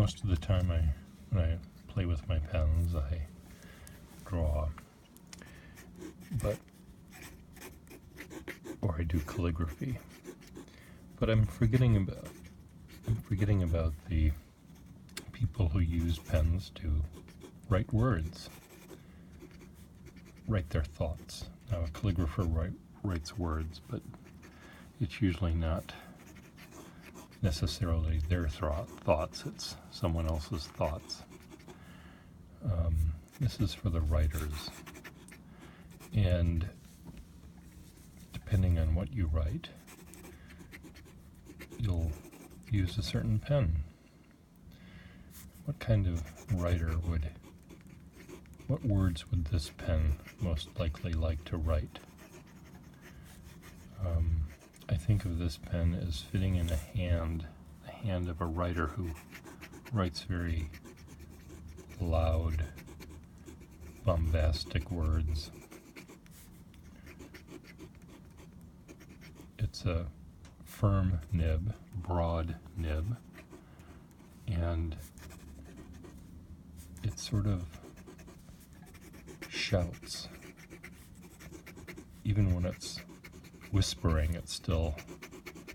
Most of the time when I play with my pens, I draw, or I do calligraphy. But I'm forgetting about the people who use pens to write words, write their thoughts. Now, a calligrapher writes words, but it's usually not necessarily their thoughts, it's someone else's thoughts. This is for the writers, and depending on what you write, you'll use a certain pen. What kind of writer what words would this pen most likely like to write? I think of this pen as fitting in the hand of a writer who writes very loud, bombastic words. It's a firm nib, broad nib, and it sort of shouts. Even when it's whispering, it's still,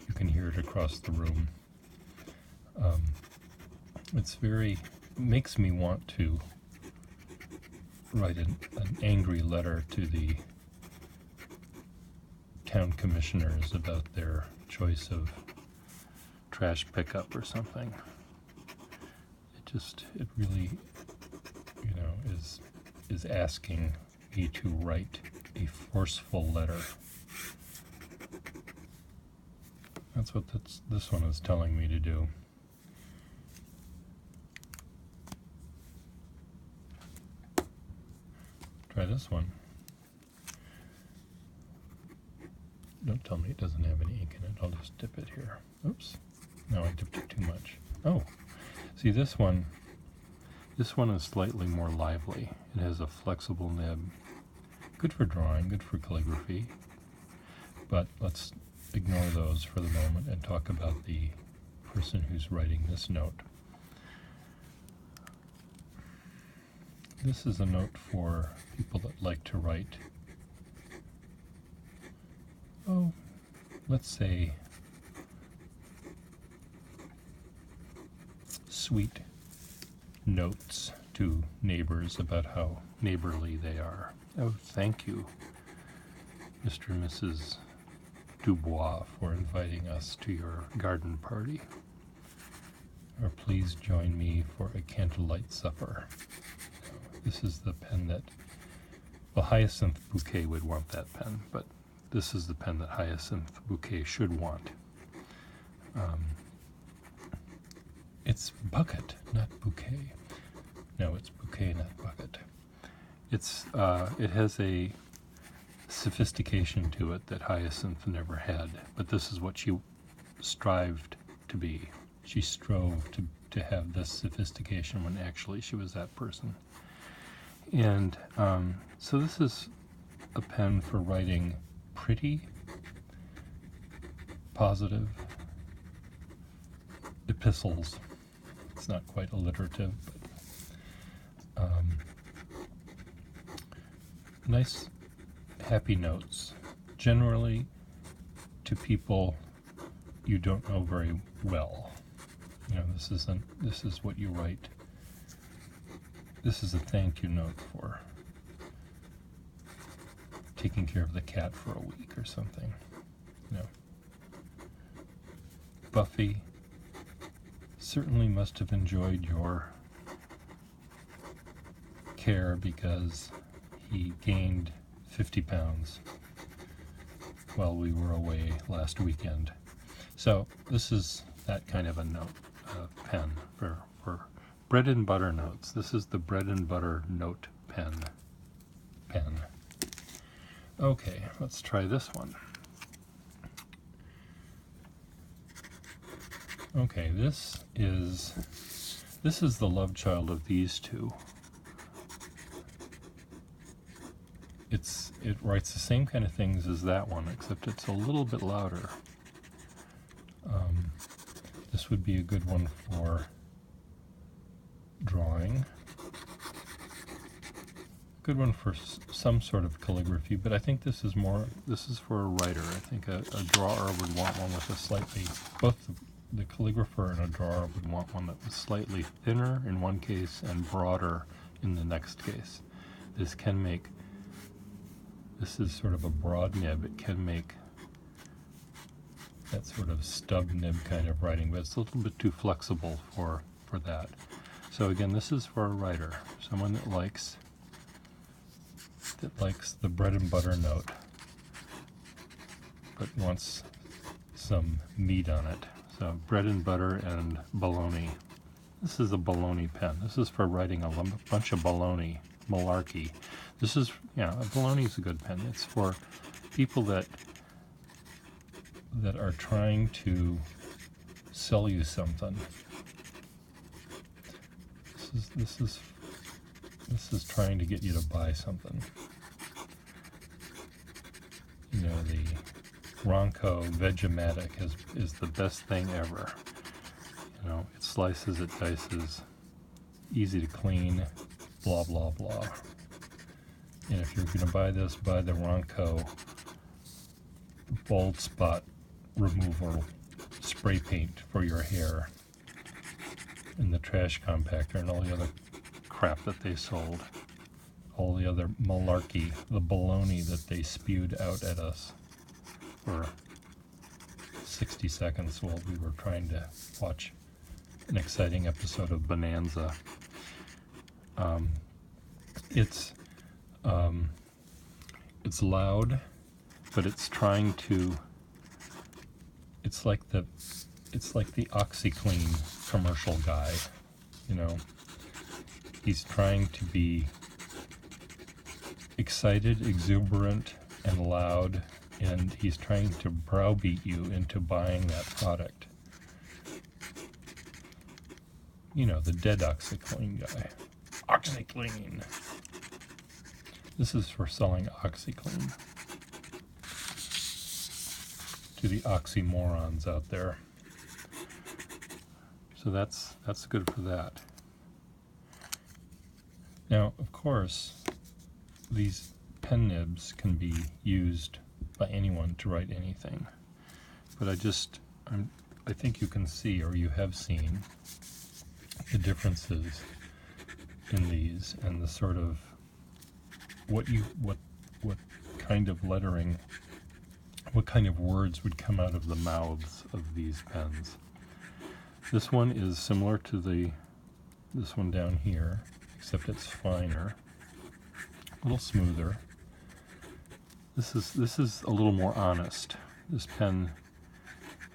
you can hear it across the room. Makes me want to write an angry letter to the town commissioners about their choice of trash pickup or something. It really, is asking me to write a forceful letter. That's what this one is telling me to do. Try this one. Don't tell me it doesn't have any ink in it. I'll just dip it here. Oops. No, I dipped it too much. Oh, see this one is slightly more lively. It has a flexible nib. Good for drawing, good for calligraphy. But let's ignore those for the moment and talk about the person who's writing this note. This is a note for people that like to write, let's say, sweet notes to neighbors about how neighborly they are. Oh, thank you, Mr. and Mrs. Dubois, for inviting us to your garden party. Or please join me for a candlelight supper. This is the pen that, Hyacinth Bouquet would want that pen, but this is the pen that Hyacinth Bouquet should want. It's bucket, not bouquet. No, it's bouquet, not bucket. It has a sophistication to it that Hyacinth never had, but this is what she strived to be. She strove to have this sophistication when actually she was that person. And so this is a pen for writing pretty, positive epistles. It's not quite alliterative, but nice, happy notes, generally to people you don't know very well. This is what you write. This is a thank you note for taking care of the cat for a week or something. Buffy certainly must have enjoyed your care because he gained 50 pounds while we were away last weekend. So this is that kind of a note, pen for bread and butter notes. This is the bread and butter note pen. Okay, let's try this one. Okay, this is the love child of these two. It writes the same kind of things as that one, except it's a little bit louder. This would be a good one for drawing. Good one for some sort of calligraphy, but I think this is for a writer. I think a drawer would want one with a slightly, both the calligrapher and a drawer would want one that was slightly thinner in one case and broader in the next case. This is sort of a broad nib. It can make that sort of stub nib kind of writing, but it's a little bit too flexible for that. So again, this is for a writer, someone that likes the bread and butter note, but wants some meat on it. So bread and butter and bologna. This is a bologna pen. This is for writing a bunch of bologna, malarkey. This is, bologna is a good pen. It's for people that are trying to sell you something. This is trying to get you to buy something. The Ronco Vegematic is the best thing ever. It slices, it dices, easy to clean, blah, blah, blah. And if you're going to buy this, buy the Ronco bald spot removal spray paint for your hair, and the trash compactor and all the other crap that they sold, all the other malarkey, the baloney that they spewed out at us for 60 seconds while we were trying to watch an exciting episode of Bonanza. It's loud, but it's trying to. It's like the OxyClean commercial guy, He's trying to be excited, exuberant, and loud, and he's trying to browbeat you into buying that product. The dead OxyClean guy. OxyClean! This is for selling OxyClean to the oxymorons out there. So that's good for that. Now, of course, these pen nibs can be used by anyone to write anything. But I think you can see, or you have seen, the differences in these and the sort of what kind of lettering, what kind of words would come out of the mouths of these pens. This one is similar to this one down here, except it's finer, a little smoother. This is a little more honest. This pen,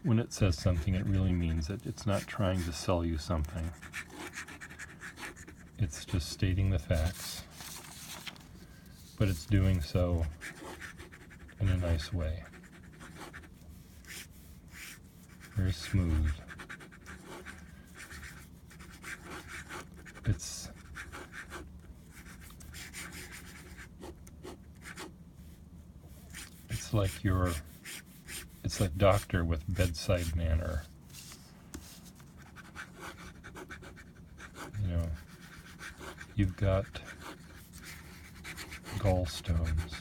when it says something, it really means it. It's not trying to sell you something. It's just stating the facts, but it's doing so in a nice way. Very smooth. It's like doctor with bedside manner. You've got gallstones.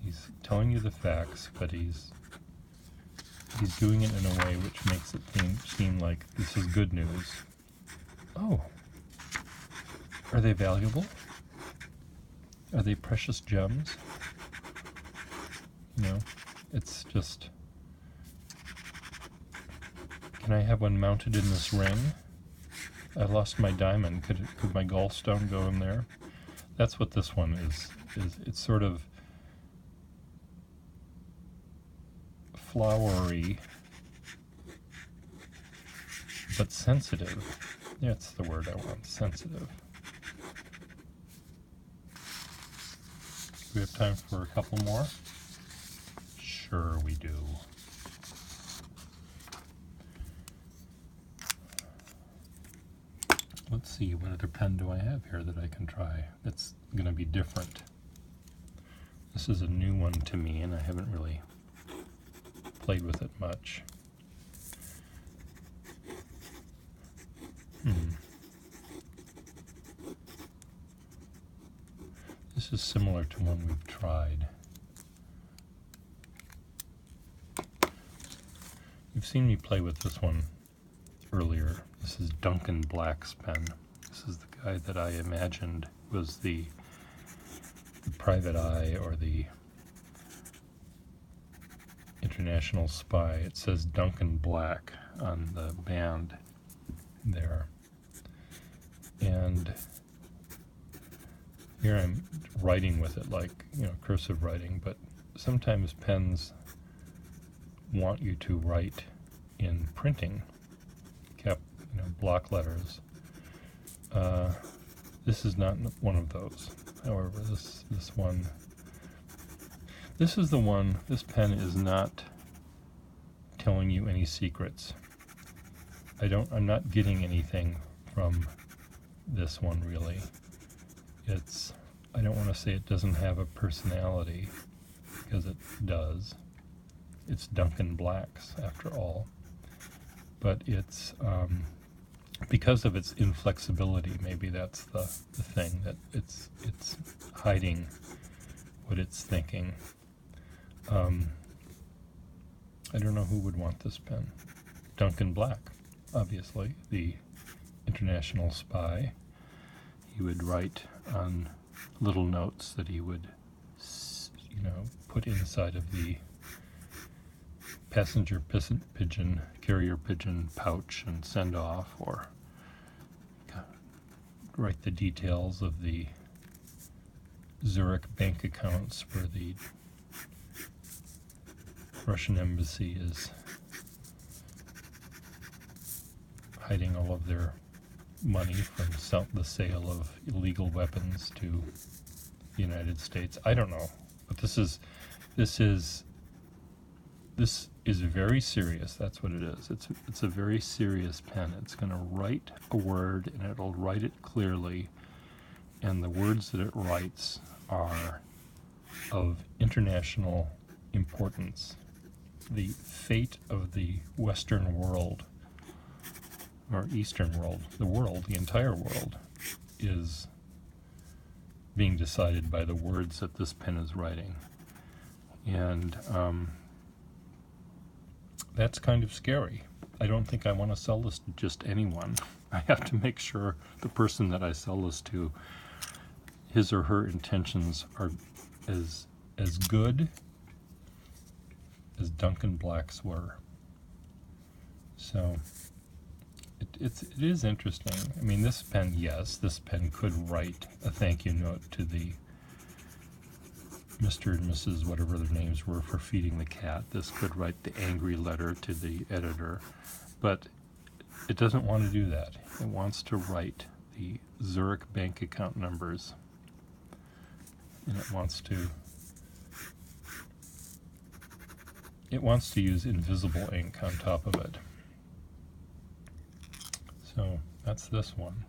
He's telling you the facts, but he's doing it in a way which makes it seem like this is good news. Oh, are they valuable? Are they precious gems? It's just, can I have one mounted in this ring? I lost my diamond. Could my gallstone go in there? That's what this one is. It's sort of flowery, but sensitive. That's the word I want, sensitive. Do we have time for a couple more? Sure we do. Let's see, what other pen do I have here that I can try that's going to be different? This is a new one to me, and I haven't really played with it much. similar to one we've tried. You've seen me play with this one earlier. This is Duncan Black's pen. This is the guy that I imagined was the private eye or the international spy. It says Duncan Black on the band there. And here I'm writing with it like, cursive writing, but sometimes pens want you to write in printing, block letters. This is not one of those. However, this is the one. This pen is not telling you any secrets. I'm not getting anything from this one really. I don't want to say it doesn't have a personality, because it does. It's Duncan Black's after all. But it's because of its inflexibility, maybe that's the thing, that it's hiding what it's thinking. I don't know who would want this pen. Duncan Black, obviously, the international spy. He would write on little notes that he would, put inside of the passenger pigeon, carrier pigeon pouch and send off, or write the details of the Zurich bank accounts where the Russian embassy is hiding all of their money from the sale of illegal weapons to the United States. I don't know, but this is very serious. That's what it is. It's a very serious pen. It's going to write a word, and it'll write it clearly, and the words that it writes are of international importance. The fate of the Western world, or Eastern world, the entire world, is being decided by the words that this pen is writing. And that's kind of scary. I don't think I want to sell this to just anyone. I have to make sure the person that I sell this to, his or her intentions are as good as Duncan Black's were. So it is interesting. I mean, this pen could write a thank you note to the Mr. and Mrs. whatever their names were for feeding the cat. This could write the angry letter to the editor, but it doesn't want to do that. It wants to write the Zurich bank account numbers, and it wants to use invisible ink on top of it. So that's this one.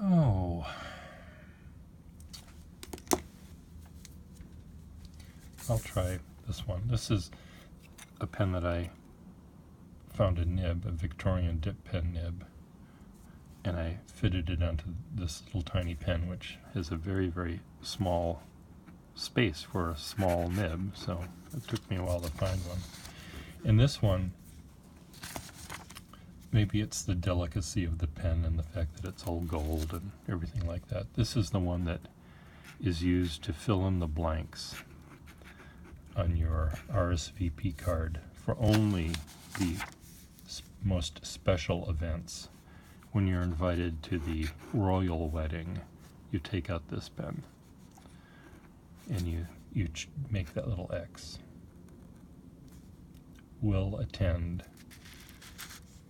Oh. I'll try this one. This is a pen that I found a nib, a Victorian dip pen nib, and I fitted it onto this little tiny pen, which has a very, very small space for a small nib, so it took me a while to find one. And this one, maybe it's the delicacy of the pen and the fact that it's all gold and everything like that. This is the one that is used to fill in the blanks on your RSVP card for only the most special events. When you're invited to the royal wedding, you take out this pen and you make that little X. Will attend,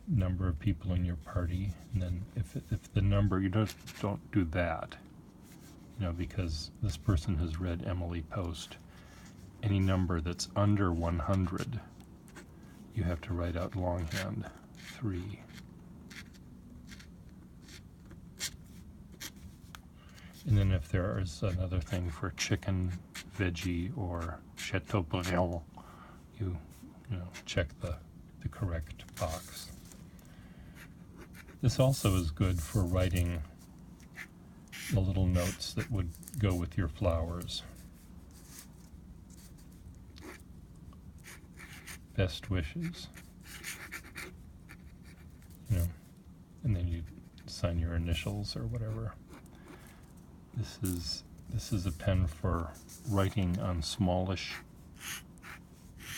number of people in your party, and then if the number, you don't do that, because this person has read Emily Post. Any number that's under 100, you have to write out longhand 3. And then if there is another thing for chicken, veggie, or Chateaubriand, you check the correct box. This also is good for writing the little notes that would go with your flowers. Best wishes. You know, and then you sign your initials or whatever. This is a pen for writing on smallish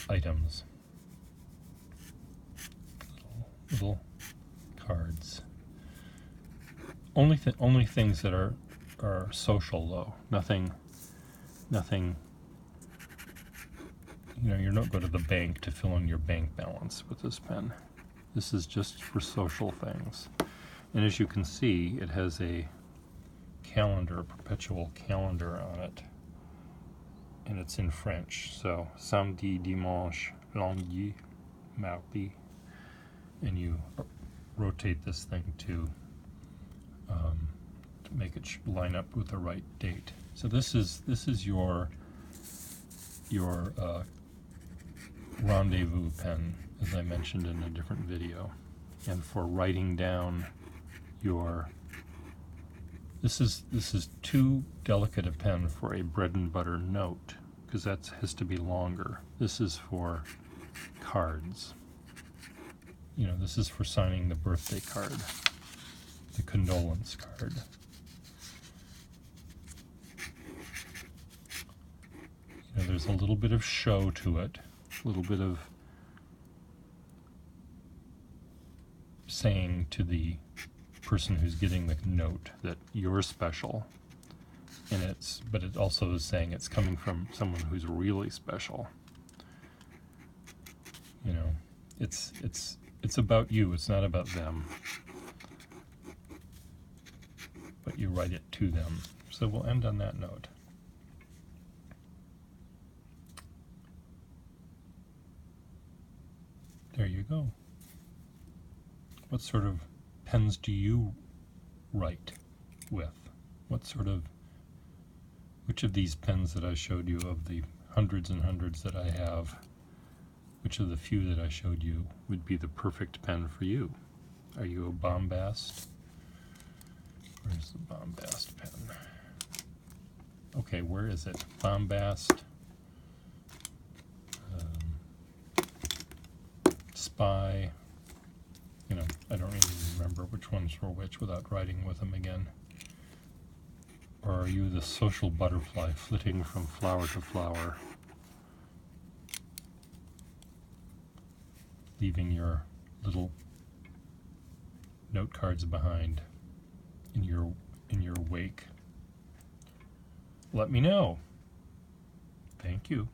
items. Little cards. Only things that are social though. Nothing. You know, you're not going to the bank to fill in your bank balance with this pen. This is just for social things. And as you can see, it has a calendar, a perpetual calendar on it. And it's in French. So, samedi, dimanche, lundi, mardi. And you rotate this thing to make it line up with the right date. So this is your rendezvous pen, as I mentioned in a different video, and for writing down your. This is too delicate a pen for a bread and butter note, because that has to be longer. This is for cards. You know, this is for signing the birthday card, the condolence card. You know, there's a little bit of show to it, a little bit of saying to the person who's getting the note that you're special, and but it also is saying it's coming from someone who's really special. You know, it's about you, it's not about them, but you write it to them. So we'll end on that note. There you go. What sort of pens do you write with? Which of these pens that I showed you, of the hundreds and hundreds that I have, which of the few that I showed you would be the perfect pen for you? Are you a Bombast? Where's the Bombast pen? Okay, where is it? Bombast. Spy. You know, I don't even remember which ones were which without writing with them again. Or are you the social butterfly flitting from flower to flower, leaving your little note cards behind in your wake? Let me know. Thank you.